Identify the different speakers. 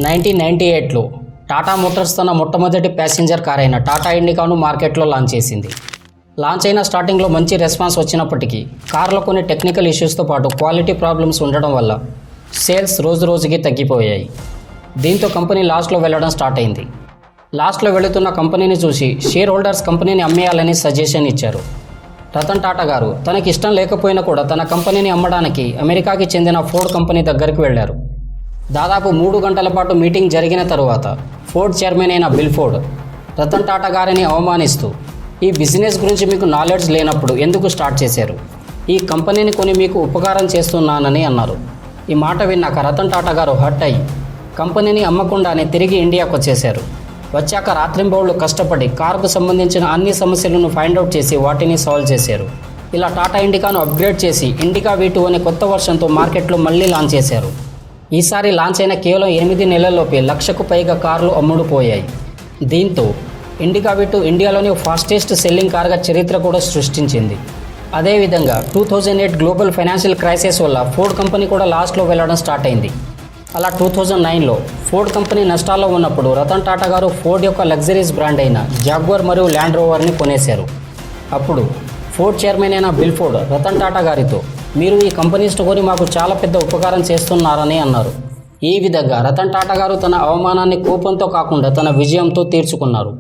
Speaker 1: 1998లో Tata Motors తన మొట్టమొదటి passenger car అయిన టాటా ఇండికాను మార్కెట్లో లాంచ్ చేసింది. లాంచ్ అయిన స్టార్టింగ్లో మంచి రెస్పాన్స్ వచ్చినప్పటికీ కార్లో కొన్ని టెక్నికల్ ఇష్యూస్తో పాటు క్వాలిటీ ప్రాబ్లమ్స్ ఉండడం వల్ల సేల్స్ రోజు రోజుకి తగ్గిపోయాయి. దీంతో కంపెనీ లాస్ట్లో వెళ్ళడం స్టార్ట్ అయింది. లాస్ట్లో వెళుతున్న కంపెనీని చూసి షేర్ హోల్డర్స్ కంపెనీని అమ్మేయాలని సజెషన్ ఇచ్చారు. రతన్ టాటా గారు తనకి ఇష్టం లేకపోయినా కూడా తన కంపెనీని అమ్మడానికి అమెరికాకి చెందిన ఫోర్డ్ కంపెనీ దగ్గరికి వెళ్లారు. దాదాపు 3 గంటల పాటు మీటింగ్ జరిగిన తరువాత ఫోర్డ్ చైర్మన్ అయిన బిల్ ఫోర్డ్ రతన్ టాటా గారిని అవమానిస్తూ, ఈ బిజినెస్ గురించి మీకు నాలెడ్జ్ లేనప్పుడు ఎందుకు స్టార్ట్ చేశారు? ఈ కంపెనీని కొని మీకు ఉపకారం చేస్తున్నానని అన్నారు. ఈ మాట విన్నాక రతన్ టాటా గారు హర్ట్ అయ్యి కంపెనీని అమ్మకుండానే తిరిగి ఇండియాకు వచ్చేశారు. వచ్చాక రాత్రింబౌళ్ళు కష్టపడి కారుకు సంబంధించిన అన్ని సమస్యలను ఫైండ్ అవుట్ చేసి వాటిని సాల్వ్ చేశారు. ఇలా టాటా ఇండికాను అప్గ్రేడ్ చేసి ఇండికా V2 అనే కొత్త వర్షన్తో మార్కెట్లో మళ్ళీ లాంచ్ చేశారు. ఈసారి లాంచ్ అయిన కేవలం 8 నెలల్లోపే 1,00,000కు పైగా కార్లు అమ్ముడుపోయాయి. దీంతో ఇండికా V2 ఇండియాలోని ఫాస్టెస్ట్ సెల్లింగ్ కార్గా చరిత్ర కూడా సృష్టించింది. అదేవిధంగా 2008 గ్లోబల్ ఫైనాన్షియల్ క్రైసిస్ వల్ల ఫోర్డ్ కంపెనీ కూడా లాస్ట్లో వెళ్ళడం స్టార్ట్ అయింది. అలా 2009లో ఫోర్డ్ కంపెనీ నష్టాల్లో ఉన్నప్పుడు రతన్ టాటా గారు ఫోర్డ్ యొక్క లగ్జరీస్ బ్రాండ్ అయిన జాగ్వార్ మరియు ల్యాండ్ రోవర్ని కొనేశారు. అప్పుడు ఫోర్డ్ చైర్మన్ అయిన బిల్ ఫోర్డ్ రతన్ టాటా గారితో, మీరు ఈ కంపెనీస్ కొని మాకు చాలా పెద్ద ఉపకారం చేస్తున్నారని అన్నారు. ఈ విధంగా రతన్ టాటా గారు తన అవమానాన్ని కోపంతో కాకుండా తన విజయంతో తీర్చుకున్నారు.